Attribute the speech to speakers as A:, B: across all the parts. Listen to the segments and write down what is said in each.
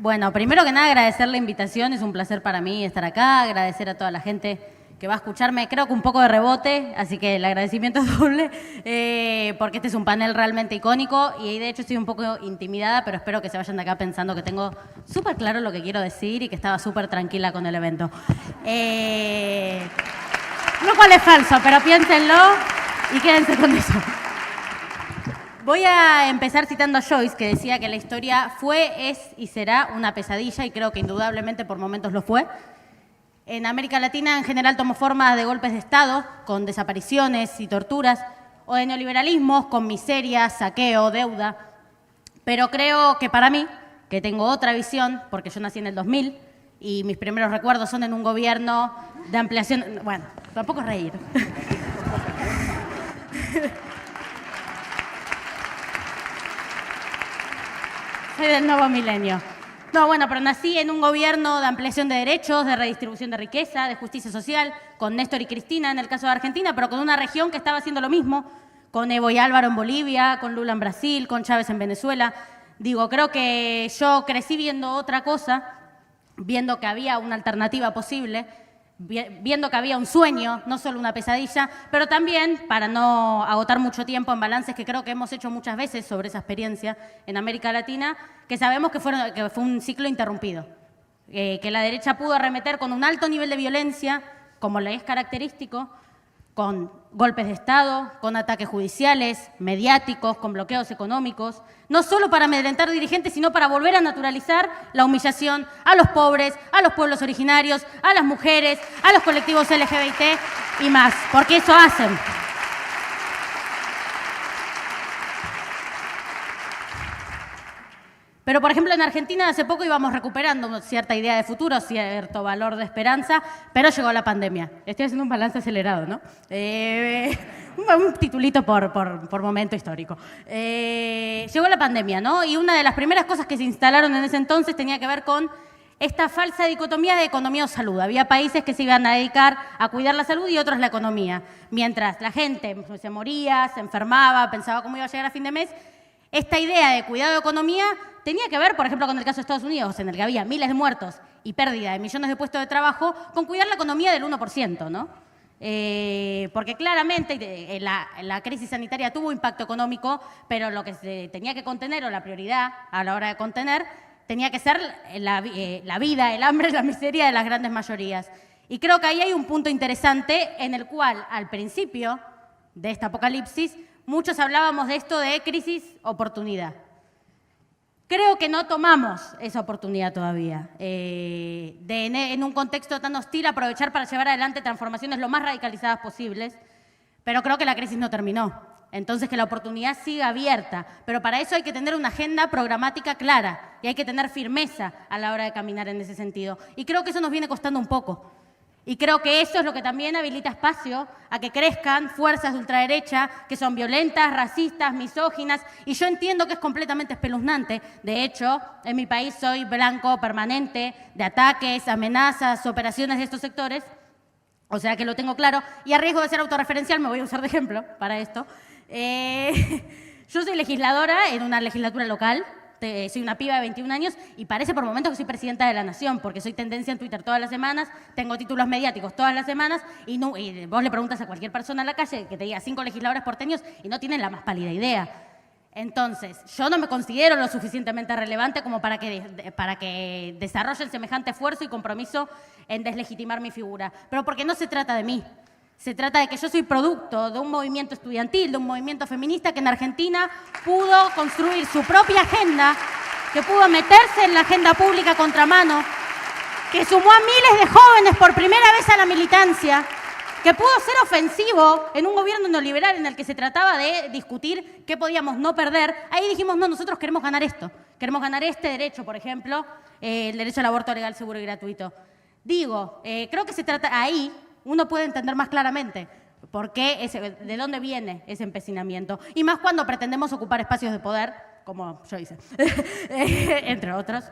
A: Bueno, primero que nada agradecer la invitación, es un placer para mí estar acá, agradecer a toda la gente que va a escucharme, creo que un poco de rebote, así que el agradecimiento es doble, porque este es un panel realmente icónico y de hecho estoy un poco intimidada, pero espero que se vayan de acá pensando que tengo súper claro lo que quiero decir y que estaba súper tranquila con el evento. Lo cual es falso, pero piénsenlo y quédense con eso. Voy a empezar citando a Joyce, que decía que la historia fue, es y será una pesadilla, y creo que indudablemente por momentos lo fue. En América Latina en general tomó forma de golpes de Estado, con desapariciones y torturas, o de neoliberalismos, con miseria, saqueo, deuda. Pero creo que para mí, que tengo otra visión, porque yo nací en el 2000, y mis primeros recuerdos son en un gobierno de ampliación... Bueno, tampoco es reír. Soy del nuevo milenio. No, bueno, pero nací en un gobierno de ampliación de derechos, de redistribución de riqueza, de justicia social, con Néstor y Cristina en el caso de Argentina, pero con una región que estaba haciendo lo mismo, con Evo y Álvaro en Bolivia, con Lula en Brasil, con Chávez en Venezuela. Digo, creo que yo crecí viendo otra cosa, viendo que había una alternativa posible, viendo que había un sueño, no solo una pesadilla, pero también, para no agotar mucho tiempo en balances que creo que hemos hecho muchas veces sobre esa experiencia en América Latina, que sabemos que fue un ciclo interrumpido, que la derecha pudo arremeter con un alto nivel de violencia, como le es característico, con golpes de Estado, con ataques judiciales, mediáticos, con bloqueos económicos, no solo para amedrentar dirigentes, sino para volver a naturalizar la humillación a los pobres, a los pueblos originarios, a las mujeres, a los colectivos LGBT y más, porque eso hacen. Pero, por ejemplo, en Argentina hace poco íbamos recuperando cierta idea de futuro, cierto valor de esperanza, pero llegó la pandemia. Estoy haciendo un balance acelerado, ¿no? Un titulito por momento histórico. Llegó la pandemia, ¿no? Y una de las primeras cosas que se instalaron en ese entonces tenía que ver con esta falsa dicotomía de economía o salud. Había países que se iban a dedicar a cuidar la salud y otros la economía. Mientras la gente se moría, se enfermaba, pensaba cómo iba a llegar a fin de mes, esta idea de cuidado de economía tenía que ver, por ejemplo, con el caso de Estados Unidos, en el que había miles de muertos y pérdida de millones de puestos de trabajo, con cuidar la economía del 1%, ¿no? Porque claramente la crisis sanitaria tuvo impacto económico, pero lo que se tenía que contener, o la prioridad a la hora de contener, tenía que ser la vida, el hambre, la miseria de las grandes mayorías. Y creo que ahí hay un punto interesante en el cual, al principio de esta apocalipsis, muchos hablábamos de esto de crisis-oportunidad. Creo que no tomamos esa oportunidad todavía, en un contexto tan hostil, aprovechar para llevar adelante transformaciones lo más radicalizadas posibles, pero creo que la crisis no terminó. Entonces, que la oportunidad siga abierta, pero para eso hay que tener una agenda programática clara y hay que tener firmeza a la hora de caminar en ese sentido. Y creo que eso nos viene costando un poco. Y creo que eso es lo que también habilita espacio a que crezcan fuerzas de ultraderecha que son violentas, racistas, misóginas, y yo entiendo que es completamente espeluznante. De hecho, en mi país soy blanco permanente de ataques, amenazas, operaciones de estos sectores, o sea que lo tengo claro, y a riesgo de ser autorreferencial me voy a usar de ejemplo para esto. Yo soy legisladora en una legislatura local. Soy una piba de 21 años y parece por momentos que soy presidenta de la nación, porque soy tendencia en Twitter todas las semanas, tengo títulos mediáticos todas las semanas y vos le preguntas a cualquier persona en la calle que te diga 5 legisladores porteños y no tienen la más pálida idea. Entonces, yo no me considero lo suficientemente relevante como para que desarrollen semejante esfuerzo y compromiso en deslegitimar mi figura. Pero porque no se trata de mí. Se trata de que yo soy producto de un movimiento estudiantil, de un movimiento feminista que en Argentina pudo construir su propia agenda, que pudo meterse en la agenda pública contramano, que sumó a miles de jóvenes por primera vez a la militancia, que pudo ser ofensivo en un gobierno neoliberal en el que se trataba de discutir qué podíamos no perder. Ahí dijimos, no, nosotros queremos ganar esto. Queremos ganar este derecho, por ejemplo, el derecho al aborto legal, seguro y gratuito. Digo, creo que se trata ahí, uno puede entender más claramente por qué, de dónde viene ese empecinamiento. Y más cuando pretendemos ocupar espacios de poder, como yo hice, entre otras.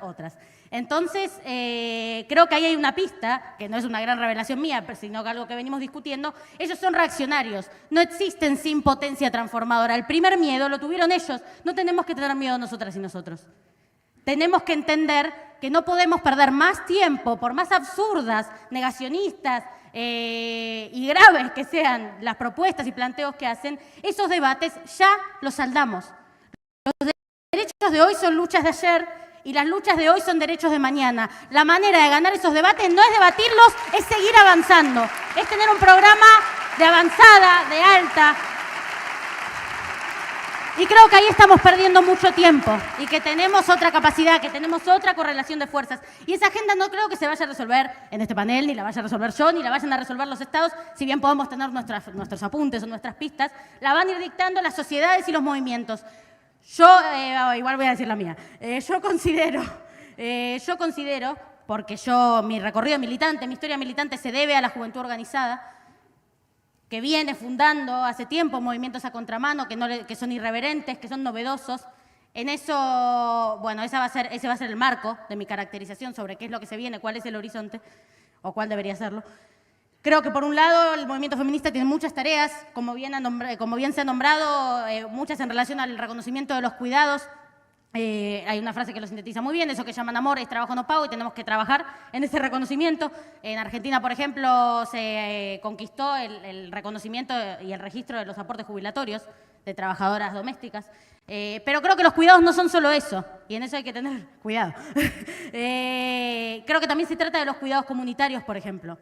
A: Entonces, creo que ahí hay una pista, que no es una gran revelación mía, sino que algo que venimos discutiendo. Ellos son reaccionarios, no existen sin potencia transformadora. El primer miedo lo tuvieron ellos, no tenemos que tener miedo nosotras y nosotros. Tenemos que entender que no podemos perder más tiempo, por más absurdas, negacionistas y graves que sean las propuestas y planteos que hacen, esos debates ya los saldamos. Los derechos de hoy son luchas de ayer y las luchas de hoy son derechos de mañana. La manera de ganar esos debates no es debatirlos, es seguir avanzando, es tener un programa de avanzada, de alta. Y creo que ahí estamos perdiendo mucho tiempo y que tenemos otra capacidad, que tenemos otra correlación de fuerzas. Y esa agenda no creo que se vaya a resolver en este panel, ni la vaya a resolver yo, ni la vayan a resolver los estados, si bien podemos tener nuestros apuntes o nuestras pistas, la van a ir dictando las sociedades y los movimientos. Yo, igual voy a decir la mía, yo considero, porque mi recorrido militante, mi historia militante se debe a la juventud organizada, que viene fundando hace tiempo movimientos a contramano, que son irreverentes, que son novedosos. En eso, bueno, ese va a ser el marco de mi caracterización sobre qué es lo que se viene, cuál es el horizonte, o cuál debería serlo. Creo que, por un lado, el movimiento feminista tiene muchas tareas, como bien se ha nombrado, muchas en relación al reconocimiento de los cuidados. Hay una frase que lo sintetiza muy bien, eso que llaman amor es trabajo no pago y tenemos que trabajar en ese reconocimiento. En Argentina, por ejemplo, se conquistó el reconocimiento y el registro de los aportes jubilatorios de trabajadoras domésticas. Pero creo que los cuidados no son solo eso, y en eso hay que tener cuidado. Creo que también se trata de los cuidados comunitarios, por ejemplo.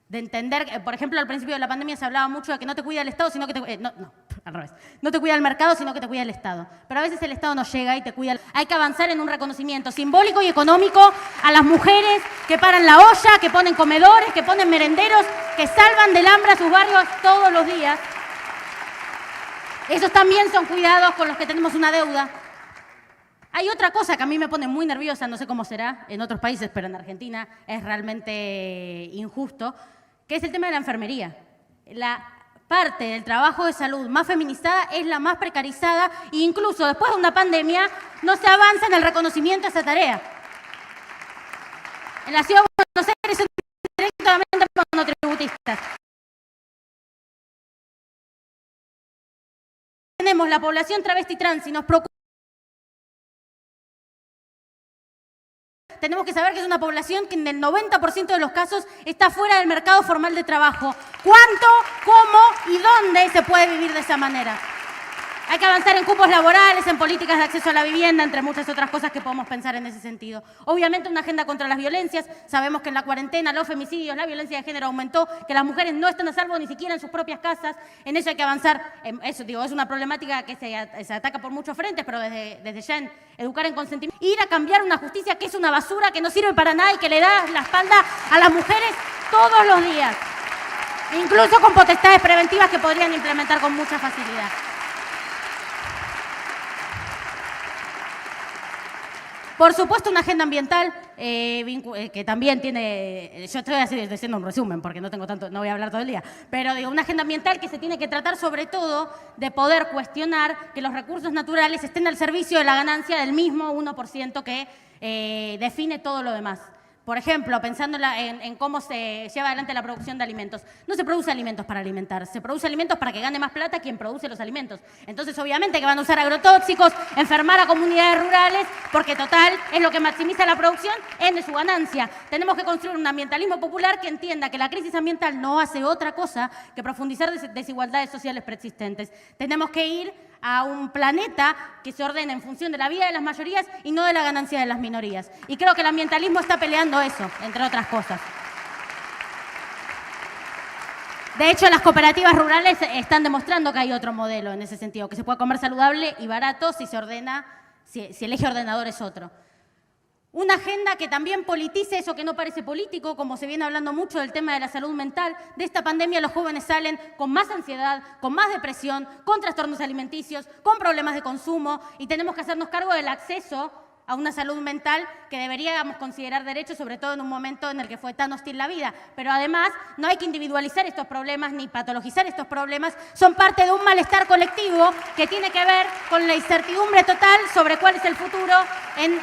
A: De entender, por ejemplo, al principio de la pandemia se hablaba mucho de que no te cuida el Estado, sino que te... al revés. No te cuida el mercado, sino que te cuida el Estado. Pero a veces el Estado no llega y te cuida... Hay que avanzar en un reconocimiento simbólico y económico a las mujeres que paran la olla, que ponen comedores, que ponen merenderos, que salvan del hambre a sus barrios todos los días. Esos también son cuidados con los que tenemos una deuda. Hay otra cosa que a mí me pone muy nerviosa, no sé cómo será en otros países, pero en Argentina es realmente injusto, que es el tema de la enfermería. La parte del trabajo de salud más feminizada es la más precarizada e incluso después de una pandemia no se avanza en el reconocimiento de esa tarea. En la ciudad de Buenos Aires son directamente monotributistas. Tenemos la población travesti trans y nos preocupa. Tenemos que saber que es una población que en el 90% de los casos está fuera del mercado formal de trabajo. ¿Cuánto, cómo y dónde se puede vivir de esa manera? Hay que avanzar en cupos laborales, en políticas de acceso a la vivienda, entre muchas otras cosas que podemos pensar en ese sentido. Obviamente una agenda contra las violencias. Sabemos que en la cuarentena los femicidios, la violencia de género aumentó, que las mujeres no están a salvo ni siquiera en sus propias casas. En eso hay que avanzar. Eso, digo, es una problemática que se ataca por muchos frentes, pero desde ya en educar en consentimiento. Ir a cambiar una justicia que es una basura, que no sirve para nada y que le da la espalda a las mujeres todos los días. Incluso con potestades preventivas que podrían implementar con mucha facilidad. Por supuesto, una agenda ambiental que también tiene... Yo estoy haciendo un resumen porque no voy a hablar todo el día, pero digo, una agenda ambiental que se tiene que tratar sobre todo de poder cuestionar que los recursos naturales estén al servicio de la ganancia del mismo 1% que define todo lo demás. Por ejemplo, pensando en cómo se lleva adelante la producción de alimentos. No se produce alimentos para alimentar, se produce alimentos para que gane más plata quien produce los alimentos. Entonces, obviamente que van a usar agrotóxicos, enfermar a comunidades rurales, porque total es lo que maximiza la producción en su ganancia. Tenemos que construir un ambientalismo popular que entienda que la crisis ambiental no hace otra cosa que profundizar desigualdades sociales preexistentes. Tenemos que ir a un planeta que se ordene en función de la vida de las mayorías y no de la ganancia de las minorías. Y creo que el ambientalismo está peleando eso, entre otras cosas. De hecho, las cooperativas rurales están demostrando que hay otro modelo en ese sentido, que se puede comer saludable y barato si el eje ordenador es otro. Una agenda que también politice eso que no parece político, como se viene hablando mucho del tema de la salud mental. De esta pandemia los jóvenes salen con más ansiedad, con más depresión, con trastornos alimenticios, con problemas de consumo y tenemos que hacernos cargo del acceso a una salud mental que deberíamos considerar derecho, sobre todo en un momento en el que fue tan hostil la vida. Pero además no hay que individualizar estos problemas ni patologizar estos problemas, son parte de un malestar colectivo que tiene que ver con la incertidumbre total sobre cuál es el futuro en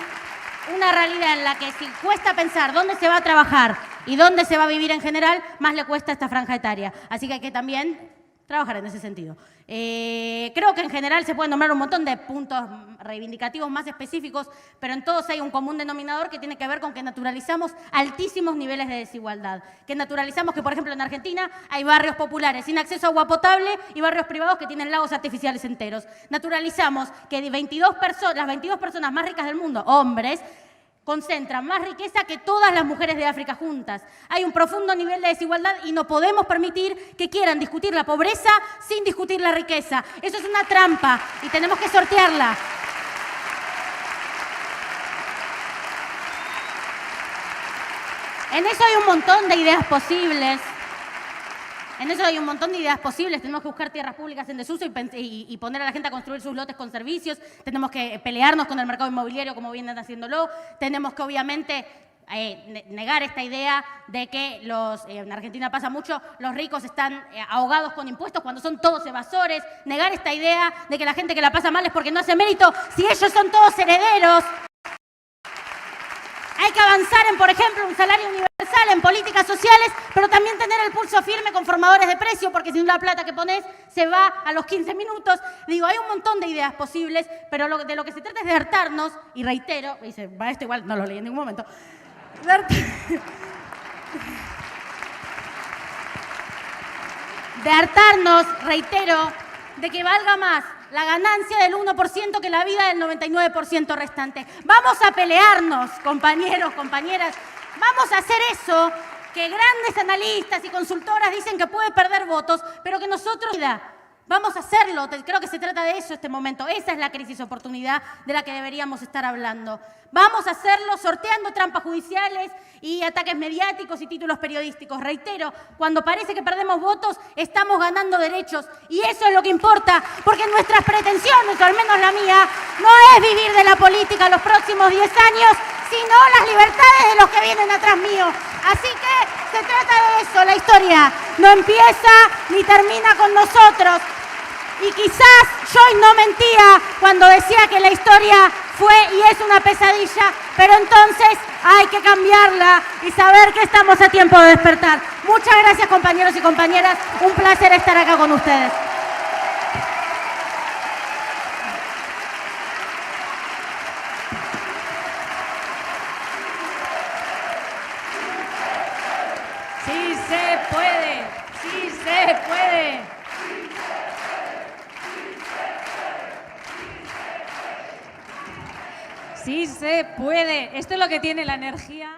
A: una realidad en la que si cuesta pensar dónde se va a trabajar y dónde se va a vivir en general, más le cuesta a esta franja etaria. Así que hay que también trabajar en ese sentido. Creo que en general se pueden nombrar un montón de puntos reivindicativos más específicos, pero en todos hay un común denominador que tiene que ver con que naturalizamos altísimos niveles de desigualdad. Que naturalizamos que, por ejemplo, en Argentina hay barrios populares sin acceso a agua potable y barrios privados que tienen lagos artificiales enteros. Naturalizamos que las 22 personas más ricas del mundo, hombres, concentran más riqueza que todas las mujeres de África juntas. Hay un profundo nivel de desigualdad y no podemos permitir que quieran discutir la pobreza sin discutir la riqueza. Eso es una trampa y tenemos que sortearla. En eso hay un montón de ideas posibles. Tenemos que buscar tierras públicas en desuso y poner a la gente a construir sus lotes con servicios. Tenemos que pelearnos con el mercado inmobiliario como vienen haciéndolo. Tenemos que, obviamente, negar esta idea de que en Argentina pasa mucho, los ricos están ahogados con impuestos cuando son todos evasores. Negar esta idea de que la gente que la pasa mal es porque no hace mérito si ellos son todos herederos. Hay que avanzar en, por ejemplo, un salario universal, en políticas sociales, pero también tener el pulso firme con formadores de precio, porque si no la plata que pones se va a los 15 minutos. Digo, hay un montón de ideas posibles, pero de lo que se trata es de hartarnos, y reitero, dice, esto igual no lo leí en ningún momento, de hartarnos, reitero, de que valga más la ganancia del 1% que la vida del 99% restante. Vamos a pelearnos, compañeros, compañeras. Vamos a hacer eso que grandes analistas y consultoras dicen que puede perder votos, pero que nosotros... Vamos a hacerlo. Creo que se trata de eso este momento. Esa es la crisis oportunidad de la que deberíamos estar hablando. Vamos a hacerlo sorteando trampas judiciales y ataques mediáticos y títulos periodísticos. Reitero, cuando parece que perdemos votos, estamos ganando derechos. Y eso es lo que importa, porque nuestras pretensiones, o al menos la mía, no es vivir de la política los próximos 10 años, sino las libertades de los que vienen atrás mío. Así que se trata de eso. La historia no empieza ni termina con nosotros. Y quizás yo no mentía cuando decía que la historia fue y es una pesadilla, pero entonces hay que cambiarla y saber que estamos a tiempo de despertar. Muchas gracias, compañeros y compañeras. Un placer estar acá con ustedes.
B: Sí se puede, sí se puede. Sí se puede. Esto es lo que tiene la energía.